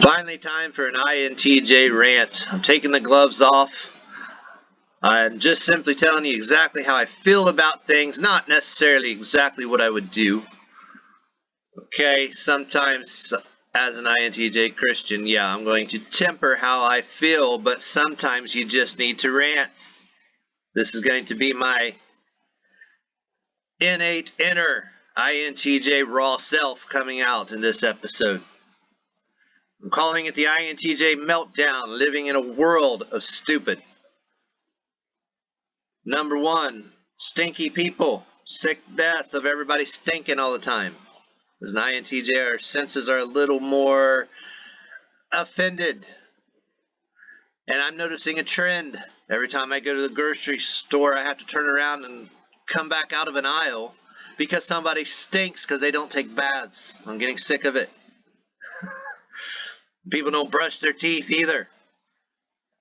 Finally, time for an INTJ rant. I'm taking the gloves off. I'm just simply telling you exactly how I feel about things, not necessarily exactly what I would do. Okay, sometimes as an INTJ Christian, yeah, I'm going to temper how I feel, but sometimes you just need to rant. This is going to be my innate inner INTJ raw self coming out in this episode. I'm calling it the INTJ meltdown, living in a world of stupid. Number one, stinky people. Sick death of everybody stinking all the time. As an INTJ, our senses are a little more offended. And I'm noticing a trend. Every time I go to the grocery store, I have to turn around and come back out of an aisle because somebody stinks because they don't take baths. I'm getting sick of it. People don't brush their teeth either.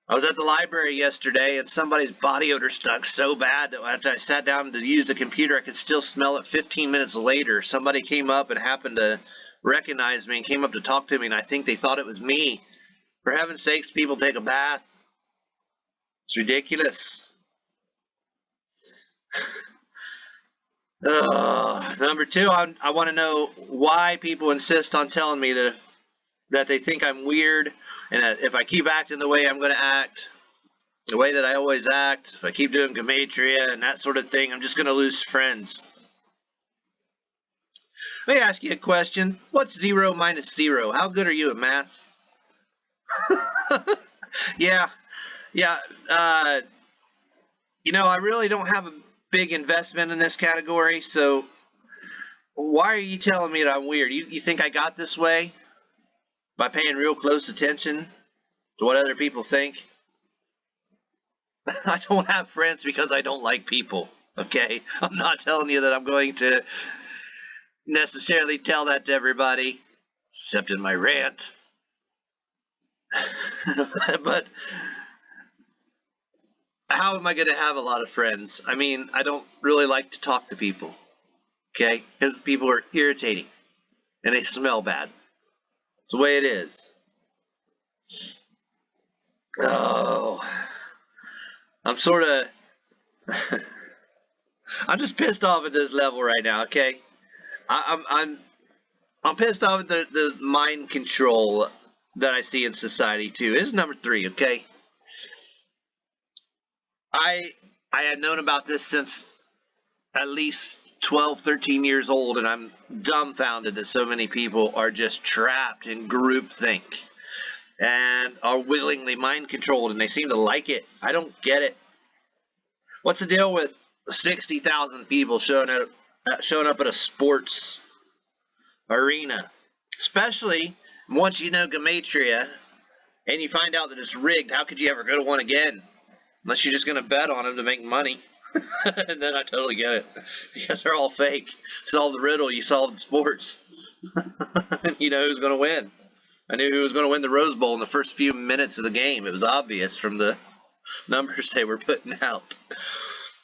I was at the library yesterday and somebody's body odor stunk so bad that after I sat down to use the computer, I could still smell it 15 minutes later. Somebody came up and happened to recognize me and came up to talk to me, and I think they thought it was me. For heaven's sakes, people take a bath. It's ridiculous. Number two, I want to know why people insist on telling me that they think I'm weird, and that if I keep acting the way I'm going to act, the way that I always act, if I keep doing gematria and that sort of thing, I'm just going to lose friends. Let me ask you a question. What's 0 minus 0? How good are you at math? Yeah. I really don't have a big investment in this category, so why are you telling me that I'm weird? You think I got this way by paying real close attention to what other people think? I don't have friends because I don't like people, okay? I'm not telling you that I'm going to necessarily tell that to everybody, except in my rant. But how am I going to have a lot of friends? I mean, I don't really like to talk to people, okay? Because people are irritating and they smell bad. It's the way it is. Oh, I'm sort of, I'm just pissed off at this level right now, okay? I'm pissed off at the mind control that I see in society too. This is number 3, okay? I had known about this since at least 12, 13 years old, and I'm dumbfounded that so many people are just trapped in groupthink and are willingly mind controlled, and they seem to like it. I don't get it. What's the deal with 60,000 people showing up at a sports arena? Especially once you know gematria and you find out that it's rigged. How could you ever go to one again? Unless you're just going to bet on them to make money. And then I totally get it. Because they're all fake. Solve the riddle, you solve the sports. You know who's going to win. I knew who was going to win the Rose Bowl in the first few minutes of the game. It was obvious from the numbers they were putting out.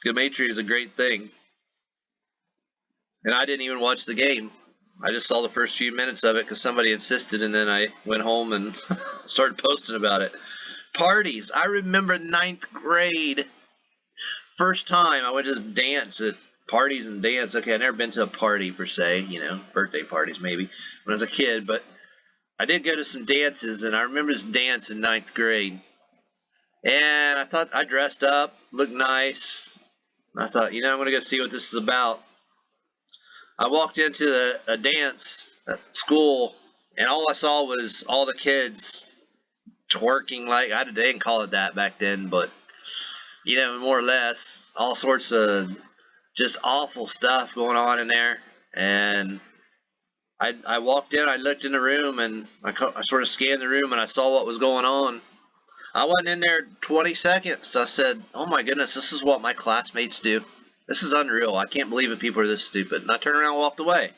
Gematria is a great thing. And I didn't even watch the game. I just saw the first few minutes of it because somebody insisted, and then I went home and started posting about it. Parties. I remember 9th grade. First time I went to this dance at parties and dance. Okay, I've never been to a party per se, birthday parties maybe when I was a kid, but I did go to some dances, and I remember this dance in 9th grade. And I thought I dressed up, looked nice. I thought, I'm going to go see what this is about. I walked into a dance at school, and all I saw was all the kids twerking like, they didn't call it that back then, but, more or less, all sorts of just awful stuff going on in there. And I walked in, I looked in the room, and I sort of scanned the room, and I saw what was going on. I wasn't in there 20 seconds. I said, oh my goodness, this is what my classmates do. This is unreal. I can't believe that people are this stupid. And I turned around and walked away.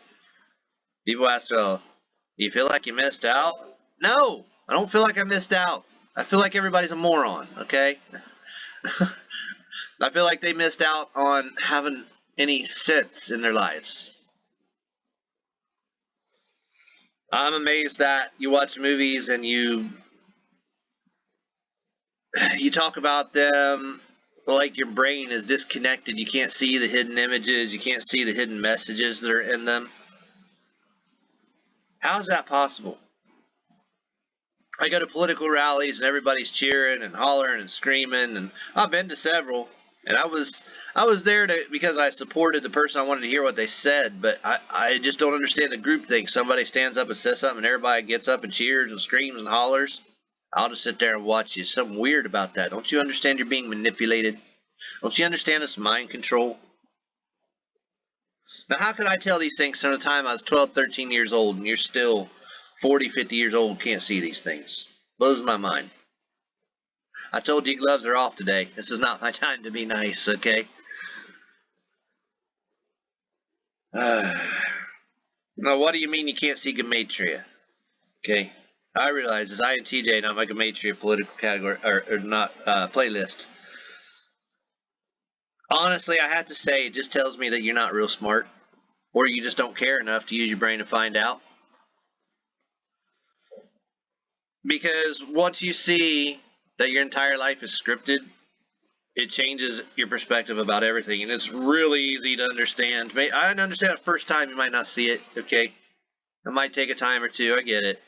People ask, do you feel like you missed out? No, I don't feel like I missed out. I feel like everybody's a moron, okay? I feel like they missed out on having any sense in their lives. I'm amazed that you watch movies and you talk about them like your brain is disconnected. You can't see the hidden images. You can't see the hidden messages that are in them. How is that possible? I go to political rallies and everybody's cheering and hollering and screaming, and I've been to several, and I was there because I supported the person. I wanted to hear what they said, but I just don't understand the group thing. Somebody stands up and says something and everybody gets up and cheers and screams and hollers. I'll just sit there and watch you. Something weird about that. Don't you understand you're being manipulated? Don't you understand it's mind control? Now, how could I tell these things from the time I was 12, 13 years old, and you're still 40, 50 years old and can't see these things? Blows my mind. I told you gloves are off today. This is not my time to be nice, okay? Now, what do you mean you can't see gematria? Okay, I realize it's INTJ, not my gematria political category, or not playlist. Honestly, I have to say, it just tells me that you're not real smart, or you just don't care enough to use your brain to find out. Because once you see that your entire life is scripted, it changes your perspective about everything, and it's really easy to understand. I understand the first time you might not see it, okay? It might take a time or two, I get it.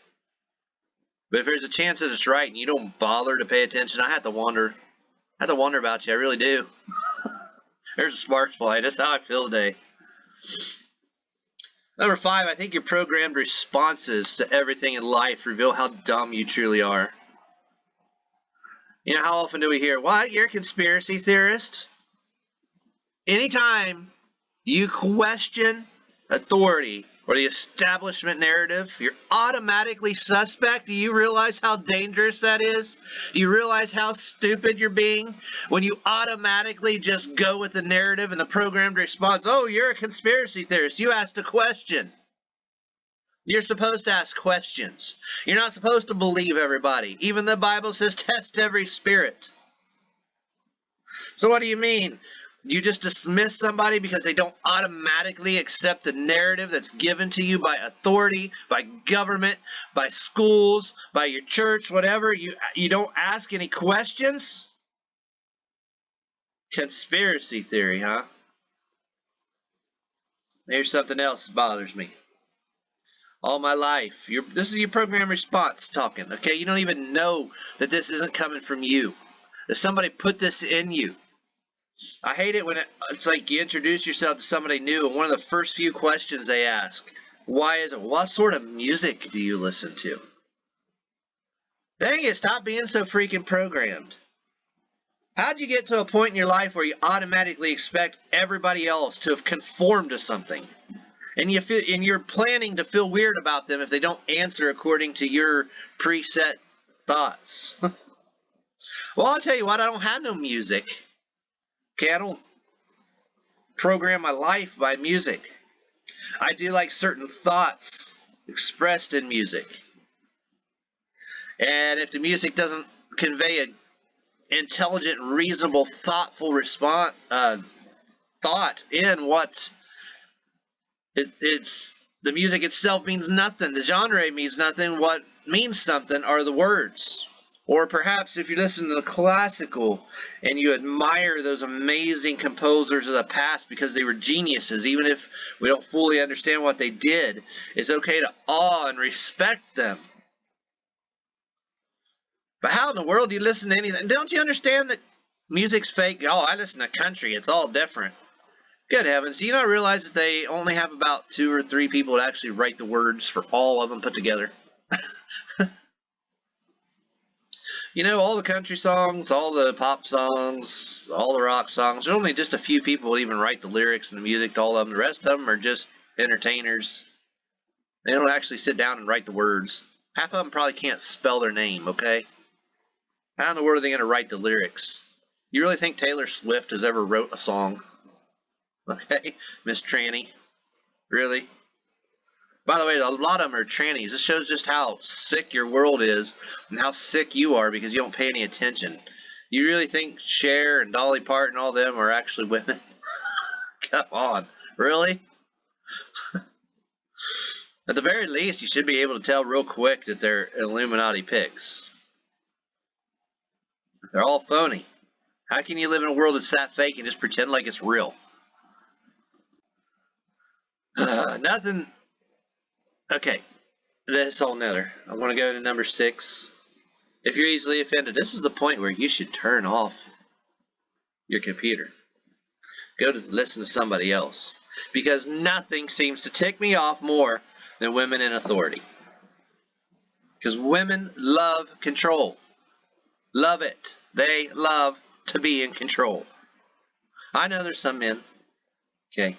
But if there's a chance that it's right and you don't bother to pay attention, I have to wonder about you, I really do. There's a spark fly. That's how I feel today. Number 5, I think your programmed responses to everything in life reveal how dumb you truly are. You know, how often do we hear, what, you're a conspiracy theorist? Anytime you question authority or the establishment narrative, you're automatically suspect. Do you realize how dangerous that is? Do you realize how stupid you're being when you automatically just go with the narrative and the programmed response? Oh, you're a conspiracy theorist. You asked a question. You're supposed to ask questions. You're not supposed to believe everybody. Even the Bible says test every spirit. So what do you mean? You just dismiss somebody because they don't automatically accept the narrative that's given to you by authority, by government, by schools, by your church, whatever. You don't ask any questions? Conspiracy theory, huh? Here's something else that bothers me. All my life, this is your program response talking, okay? You don't even know that this isn't coming from you. That somebody put this in you. I hate it when it's like you introduce yourself to somebody new, and one of the first few questions they ask, why is it? What sort of music do you listen to? Dang it, stop being so freaking programmed. How'd you get to a point in your life where you automatically expect everybody else to have conformed to something? And you're planning to feel weird about them if they don't answer according to your preset thoughts. Well, I'll tell you what, I don't have no music. Okay, I don't program my life by music. I do like certain thoughts expressed in music. And if the music doesn't convey an intelligent, reasonable, thoughtful response, thought in what it's, the music itself means nothing. The genre means nothing. What means something are the words. Or perhaps if you listen to the classical and you admire those amazing composers of the past because they were geniuses, even if we don't fully understand what they did, it's okay to awe and respect them. But how in the world do you listen to anything? Don't you understand that music's fake? Oh, I listen to country. It's all different. Good heavens. Do you not realize that they only have about 2 or 3 people that actually write the words for all of them put together? You know, all the country songs, all the pop songs, all the rock songs, there's only just a few people that even write the lyrics and the music to all of them. The rest of them are just entertainers. They don't actually sit down and write the words. Half of them probably can't spell their name, okay? How in the world are they going to write the lyrics? You really think Taylor Swift has ever wrote a song? Okay, Miss Tranny. Really? By the way, a lot of them are trannies. This shows just how sick your world is and how sick you are because you don't pay any attention. You really think Cher and Dolly Parton and all them are actually women? Come on. Really? At the very least, you should be able to tell real quick that they're Illuminati pics. They're all phony. How can you live in a world that's that fake and just pretend like it's real? Nothing. Okay, this whole nother. I want to go to number 6. If you're easily offended, this is the point where you should turn off your computer. Go to listen to somebody else. Because nothing seems to tick me off more than women in authority. Because women love control. Love it. They love to be in control. I know there's some men. Okay.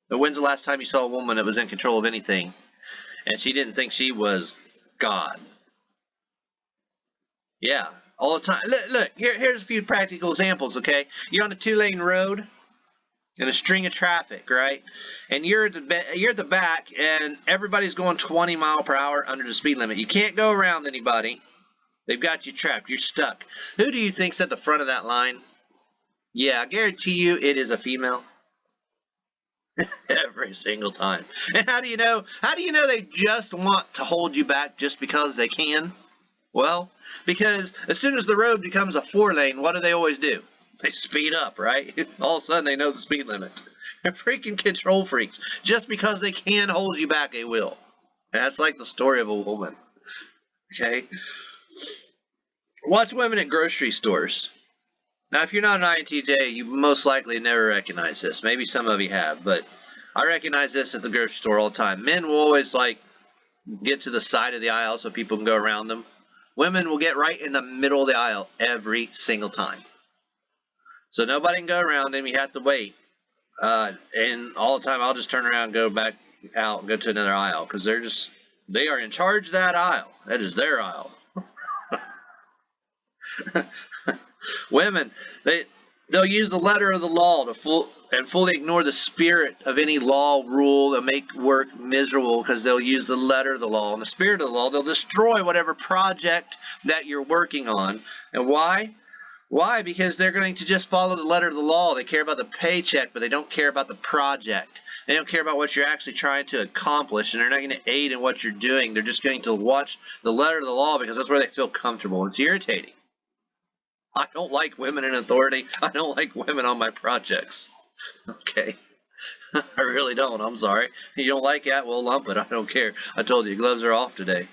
But when's the last time you saw a woman that was in control of anything and she didn't think she was God? Yeah, all the time. Look, here's a few practical examples, okay? You're on a 2-lane road in a string of traffic, right? And you're at the back and everybody's going 20 miles per hour under the speed limit. You can't go around anybody. They've got you trapped. You're stuck. Who do you think's at the front of that line? Yeah, I guarantee you it is a female. Every single time. And how do you know? How do you know they just want to hold you back just because they can? Well, because as soon as the road becomes a 4-lane, what do they always do? They speed up, right? All of a sudden they know the speed limit. They're freaking control freaks. Just because they can hold you back, they will. And that's like the story of a woman. Okay? Watch women at grocery stores. Now, if you're not an INTJ, you most likely never recognize this. Maybe some of you have, but I recognize this at the grocery store all the time. Men will always, get to the side of the aisle so people can go around them. Women will get right in the middle of the aisle every single time. So nobody can go around them. You have to wait. And all the time, I'll just turn around and go back out and go to another aisle because they are in charge of that aisle. That is their aisle. Women, they'll use the letter of the law and fully ignore the spirit of any law, rule that make work miserable because they'll use the letter of the law. And the spirit of the law, they'll destroy whatever project that you're working on. And why? Why? Because they're going to just follow the letter of the law. They care about the paycheck, but they don't care about the project. They don't care about what you're actually trying to accomplish, and they're not going to aid in what you're doing. They're just going to watch the letter of the law because that's where they feel comfortable. It's irritating. I don't like women in authority. I don't like women on my projects. Okay. I really don't. I'm sorry. You don't like that? Well, lump it. I don't care. I told you, gloves are off today.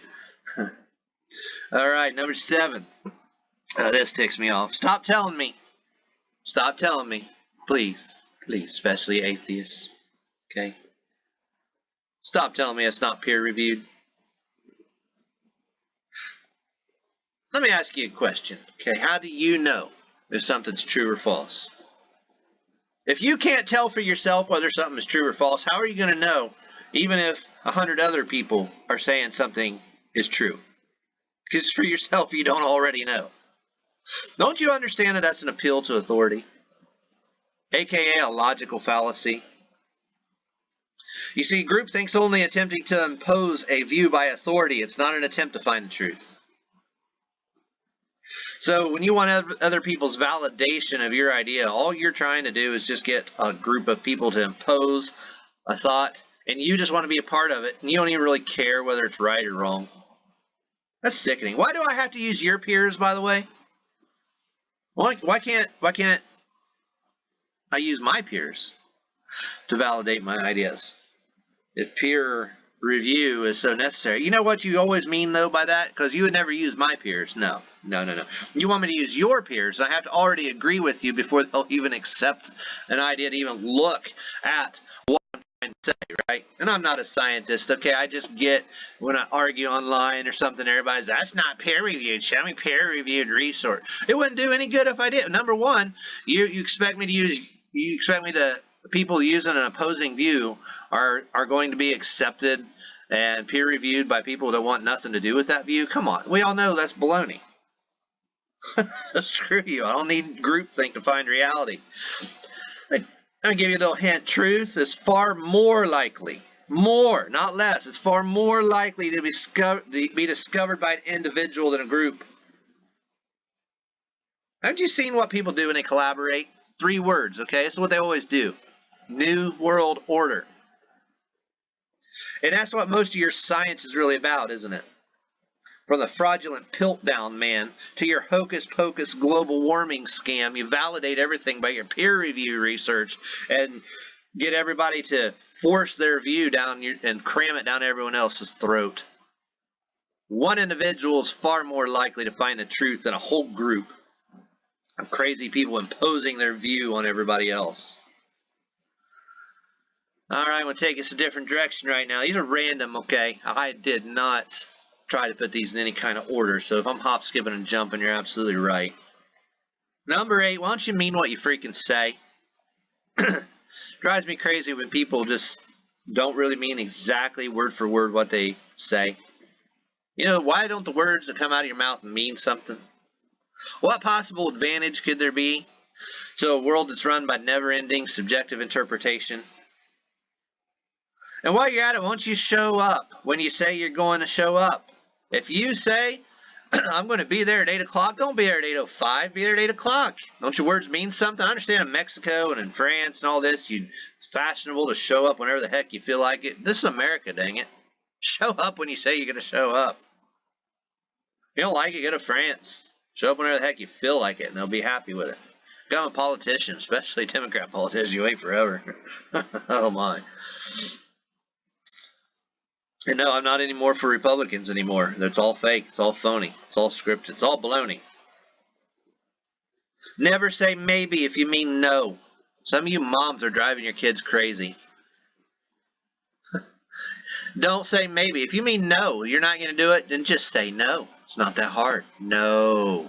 All right, number 7. This ticks me off. Stop telling me. Stop telling me. Please. Please, especially atheists. Okay? Stop telling me it's not peer-reviewed. Let me ask you a question. Okay, how do you know if something's true or false? If you can't tell for yourself whether something is true or false, how are you going to know even if 100 other people are saying something is true? Because for yourself, you don't already know. Don't you understand that that's an appeal to authority? AKA a logical fallacy. You see, groupthink's only attempting to impose a view by authority. It's not an attempt to find the truth. So when you want other people's validation of your idea, all you're trying to do is just get a group of people to impose a thought, and you just want to be a part of it, and you don't even really care whether it's right or wrong. That's sickening. Why do I have to use your peers, by the way? Why can't I use my peers to validate my ideas? If peer review is so necessary. You know what you always mean, though, by that? Because you would never use my peers. No. You want me to use your peers. I have to already agree with you before they'll even accept an idea to even look at what I'm trying to say, right? And I'm not a scientist, okay? I just get when I argue online or something, everybody's, that's not peer-reviewed. Show me peer-reviewed resource. It wouldn't do any good if I did. Number one, you expect me to people using an opposing view are going to be accepted and peer-reviewed by people that want nothing to do with that view? Come on. We all know that's baloney. Screw you. I don't need groupthink to find reality. I'll give you a little hint. Truth is far more likely, more, not less, it's far more likely to be discovered by an individual than a group. Haven't you seen what people do when they collaborate? 3 words, okay? This is what they always do. New World Order. And that's what most of your science is really about, isn't it? From the fraudulent Piltdown man to your hocus-pocus global warming scam, you validate everything by your peer review research and get everybody to force their view down and cram it down everyone else's throat. One individual is far more likely to find the truth than a whole group of crazy people imposing their view on everybody else. All right, I'm going to take us a different direction right now. These are random, okay? I did not try to put these in any kind of order, so if I'm hop, skipping, and jumping, you're absolutely right. Number 8, why don't you mean what you freaking say? Drives me crazy when people just don't really mean exactly word for word what they say. You know, why don't the words that come out of your mouth mean something? What possible advantage could there be to a world that's run by never-ending subjective interpretation? And while you're at it, why don't you show up when you say you're going to show up? If you say, I'm going to be there at 8 o'clock, don't be there at 8:05, be there at 8 o'clock. Don't your words mean something? I understand in Mexico and in France and all this, it's fashionable to show up whenever the heck you feel like it. This is America, dang it. Show up when you say you're going to show up. If you don't like it, go to France. Show up whenever the heck you feel like it, and they'll be happy with it. Become a politician, especially a Democrat politician. You wait forever. Oh, my. And no, I'm not anymore for Republicans anymore. It's all fake. It's all phony. It's all scripted. It's all baloney. Never say maybe if you mean no. Some of you moms are driving your kids crazy. Don't say maybe. If you mean no, you're not going to do it, then just say no. It's not that hard. No.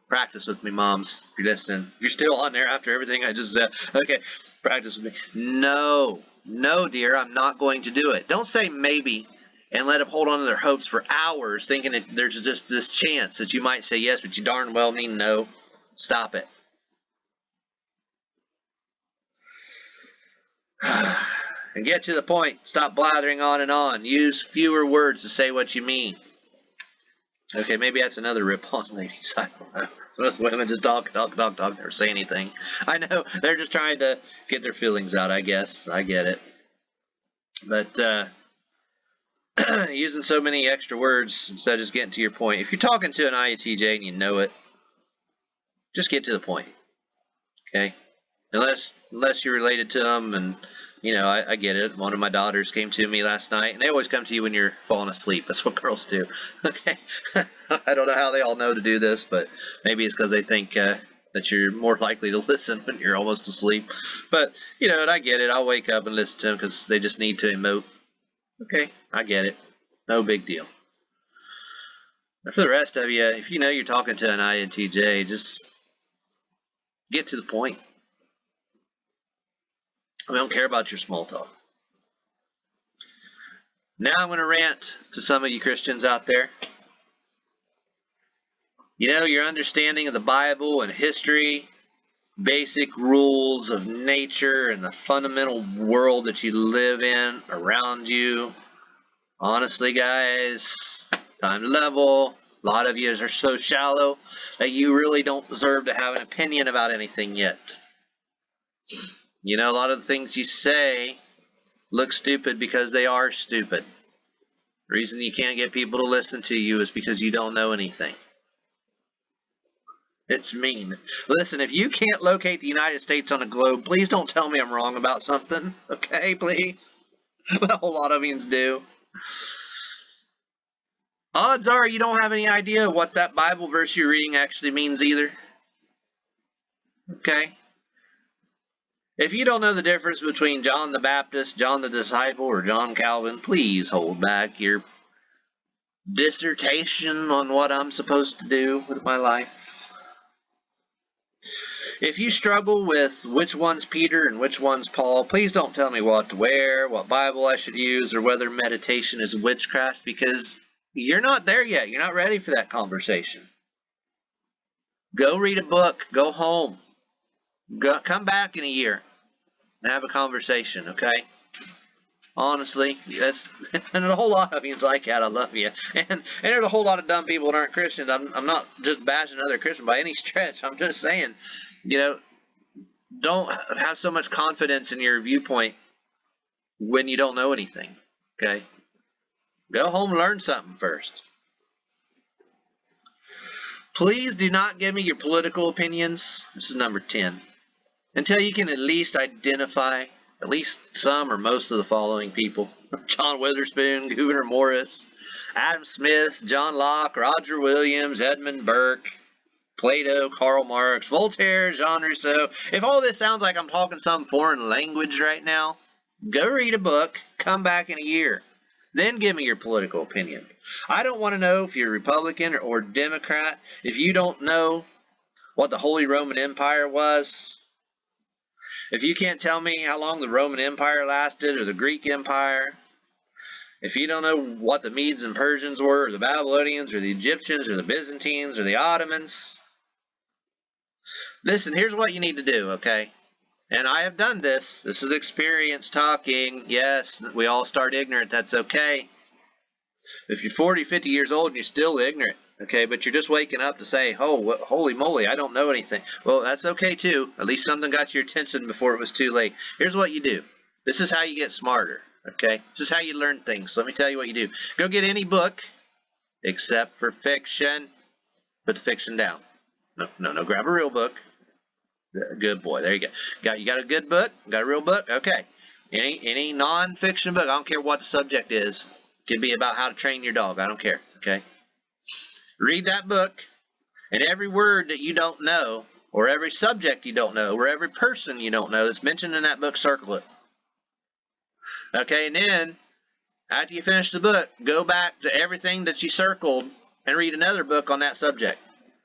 Practice with me, moms, if you're listening. If you're still on there after everything I just said, okay, practice with me. No. No, dear, I'm not going to do it. Don't say maybe and let them hold on to their hopes for hours thinking that there's just this chance that you might say yes, but you darn well mean no. Stop it. And get to the point. Stop blathering on and on. Use fewer words to say what you mean. Okay, maybe that's another rip on ladies. I don't know. Most women just talk, never say anything. I know, they're just trying to get their feelings out, I guess. I get it. But using so many extra words instead of just getting to your point. If you're talking to an INTJ and you know it, just get to the point. Okay? Unless you're related to them, and you know, I get it. One of my daughters came to me last night, and they always come to you when you're falling asleep. That's what girls do. Okay? I don't know how they all know to do this, but maybe it's because they think that you're more likely to listen when you're almost asleep. But, you know, and I get it. I'll wake up and listen to them because they just need to emote. Okay, I get it. No big deal. But for the rest of you, if you know you're talking to an INTJ, just get to the point. I don't care about your small talk. Now I'm going to rant to some of you Christians out there. You know, your understanding of the Bible and history, basic rules of nature and the fundamental world that you live in around you. Honestly, guys, time to level. A lot of you are so shallow that you really don't deserve to have an opinion about anything yet. You know, a lot of the things you say look stupid because they are stupid. The reason you can't get people to listen to you is because you don't know anything. It's mean. Listen, if you can't locate the United States on a globe, please don't tell me I'm wrong about something. Okay, please? But a whole lot of you do. Odds are you don't have any idea what that Bible verse you're reading actually means either. Okay? If you don't know the difference between John the Baptist, John the Disciple, or John Calvin, please hold back your dissertation on what I'm supposed to do with my life. If you struggle with which one's Peter and which one's Paul, please don't tell me what to wear, what Bible I should use, or whether meditation is witchcraft, because you're not there yet. You're not ready for that conversation. Go read a book. Go home. Come back in a year and have a conversation, okay? Honestly, and a whole lot of you like that. I love you. And there's a whole lot of dumb people that aren't Christians. I'm not just bashing another Christian by any stretch. I'm just saying, you know, don't have so much confidence in your viewpoint when you don't know anything, okay? Go home and learn something first. Please do not give me your political opinions. This is number 10. Until you can at least identify at least some or most of the following people. John Witherspoon, Gouverneur Morris, Adam Smith, John Locke, Roger Williams, Edmund Burke, Plato, Karl Marx, Voltaire, Jean Rousseau. If all this sounds like I'm talking some foreign language right now, go read a book, come back in a year. Then give me your political opinion. I don't want to know if you're Republican or Democrat. If you don't know what the Holy Roman Empire was, if you can't tell me how long the Roman Empire lasted or the Greek Empire, if you don't know what the Medes and Persians were, or the Babylonians, or the Egyptians, or the Byzantines, or the Ottomans, listen, here's what you need to do, okay? And I have done this. This is experience talking. Yes, we all start ignorant. That's okay. If you're 40, 50 years old and you're still ignorant, okay, but you're just waking up to say, oh, holy moly, I don't know anything. Well, that's okay too. At least something got your attention before it was too late. Here's what you do. This is how you get smarter, okay? This is how you learn things. Let me tell you what you do. Go get any book except for fiction. Put the fiction down. No, grab a real book. Good boy. There you go. You got a good book? Got a real book? Okay. Any non-fiction book, I don't care what the subject is. It could be about how to train your dog. I don't care. Okay. Read that book, and every word that you don't know, or every subject you don't know, or every person you don't know that's mentioned in that book, circle it. Okay, and then after you finish the book, go back to everything that you circled and read another book on that subject.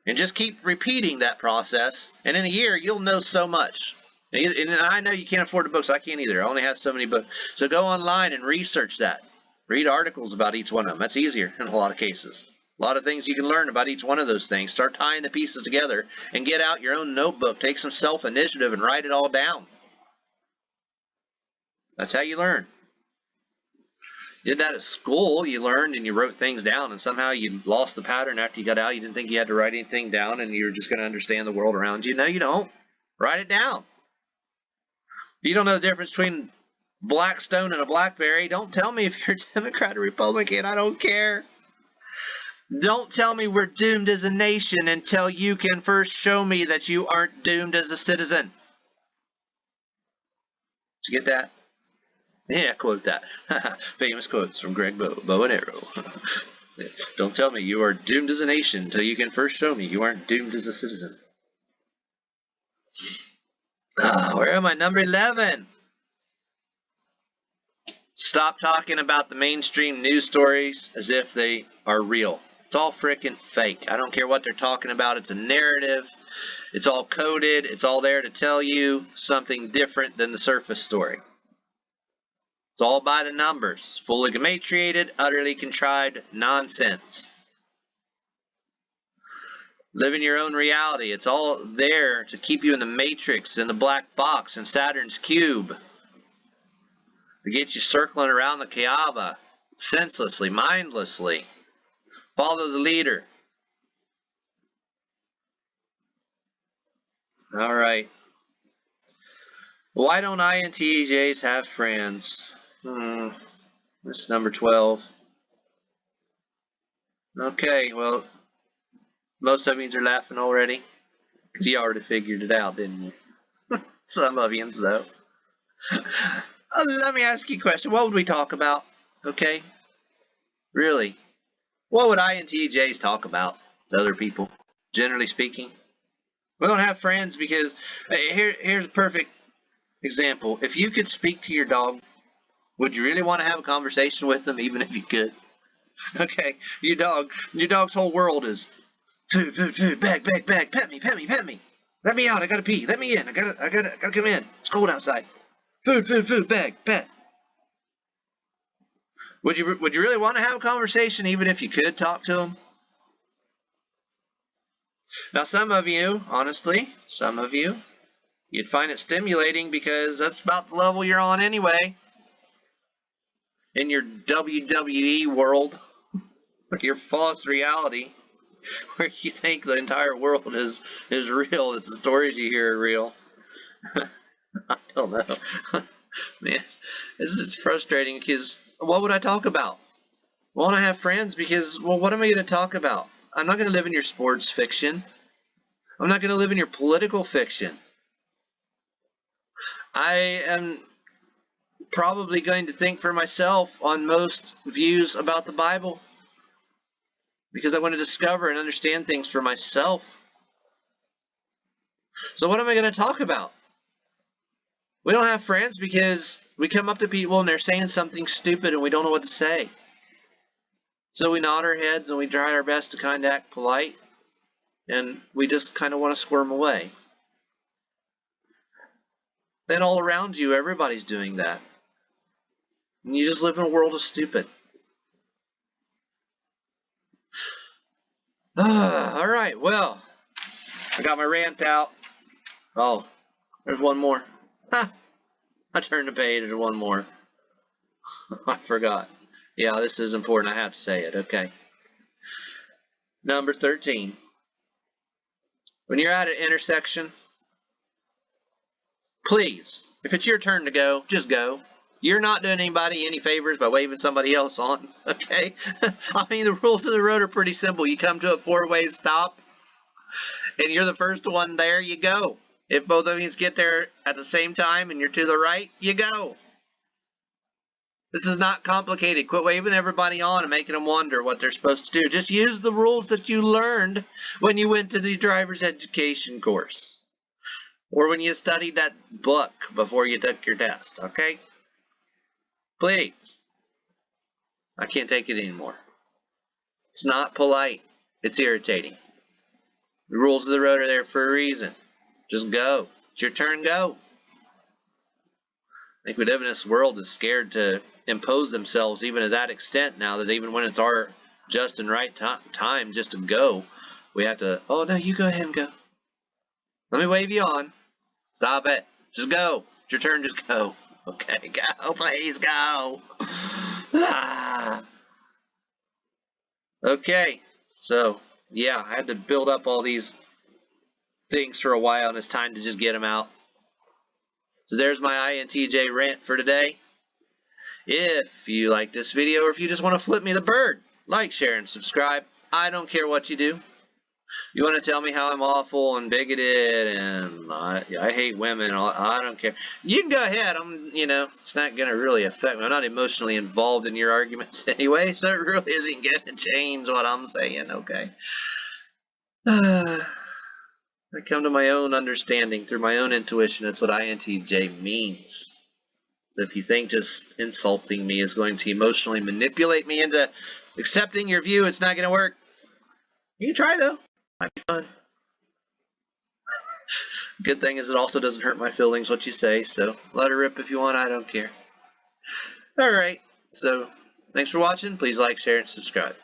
And just keep repeating that process, and in a year, you'll know so much. And I know you can't afford the books. I can't either. I only have so many books. So go online and research that. Read articles about each one of them. That's easier in a lot of cases. A lot of things you can learn about each one of those things. Start tying the pieces together and get out your own notebook. Take some self-initiative and write it all down. That's how you learn. You did that at school. You learned and you wrote things down, and somehow you lost the pattern after you got out. You didn't think you had to write anything down, and you were just going to understand the world around you. No, you don't. Write it down. If you don't know the difference between Blackstone and a blackberry, don't tell me if you're a Democrat or Republican. I don't care. Don't tell me we're doomed as a nation until you can first show me that you aren't doomed as a citizen. Did you get that? Yeah, quote that. Famous quotes from Greg Bow and Arrow. Don't tell me you are doomed as a nation until you can first show me you aren't doomed as a citizen. Where am I? Number 11. Stop talking about the mainstream news stories as if they are real. It's all freaking fake. I don't care what they're talking about. It's a narrative. It's all coded. It's all there to tell you something different than the surface story. It's all by the numbers. Fully gematriated, utterly contrived nonsense. Live in your own reality. It's all there to keep you in the matrix, in the black box, in Saturn's cube. To get you circling around the Kaaba, senselessly, mindlessly. Follow the leader. All right. Why don't INTJs have friends? This is number 12. Okay, well, most of you are laughing already. Because you already figured it out, didn't you? Some of you, though. Let me ask you a question. What would we talk about? Okay? Really? What would INTJs talk about to other people, generally speaking? We don't have friends because, here's a perfect example. If you could speak to your dog, would you really want to have a conversation with them, even if you could? Okay, your dog's whole world is food, bag, pet me. Let me out, I gotta pee. Let me in, I gotta come in. It's cold outside. Food, bag, pet. Would you really want to have a conversation, even if you could talk to them? Now, some of you, honestly, you'd find it stimulating because that's about the level you're on anyway. In your WWE world, your false reality, where you think the entire world is real, that the stories you hear are real. I don't know. Man, this is frustrating because what would I talk about? Want to have friends because, well, what am I going to talk about? I'm not going to live in your sports fiction. I'm not going to live in your political fiction. I am probably going to think for myself on most views about the Bible because I want to discover and understand things for myself. So what am I going to talk about? We don't have friends because we come up to people and they're saying something stupid and we don't know what to say. So we nod our heads and we try our best to kind of act polite, and we just kind of want to squirm away. Then all around you, everybody's doing that. And you just live in a world of stupid. All right, well, I got my rant out. Oh, there's one more. Ha! I turned the page, there's one more. I forgot. Yeah, this is important. I have to say it. Okay. Number 13. When you're at an intersection, please, if it's your turn to go, just go. You're not doing anybody any favors by waving somebody else on, okay? I mean, the rules of the road are pretty simple. You come to a four-way stop, and you're the first one there, you go. If both of you get there at the same time and you're to the right, you go. This is not complicated. Quit waving everybody on and making them wonder what they're supposed to do. Just use the rules that you learned when you went to the driver's education course. Or when you studied that book before you took your test, okay? Please. I can't take it anymore. It's not polite. It's irritating. The rules of the road are there for a reason. Just go. It's your turn, go. I think we live in this world that's scared to impose themselves even to that extent now, that even when it's our just and right time just to go, we have to, oh no, you go ahead and go. Let me wave you on. Stop it. Just go. It's your turn, just go. Okay, go. Please go. Okay, so yeah, I had to build up all these things for a while and it's time to just get them out. So there's my INTJ rant for today. If you like this video or if you just want to flip me the bird, like, share, and subscribe. I don't care what you do. You want to tell me how I'm awful and bigoted and I hate women, I don't care. You can go ahead. It's not going to really affect me. I'm not emotionally involved in your arguments anyway, so it really isn't going to change what I'm saying, okay? I come to my own understanding through my own intuition. That's what INTJ means. So if you think just insulting me is going to emotionally manipulate me into accepting your view, it's not going to work. You can try, though. Might be fun. Good thing is it also doesn't hurt my feelings what you say, so let her rip if you want. I don't care. Alright, so thanks for watching. Please like, share, and subscribe.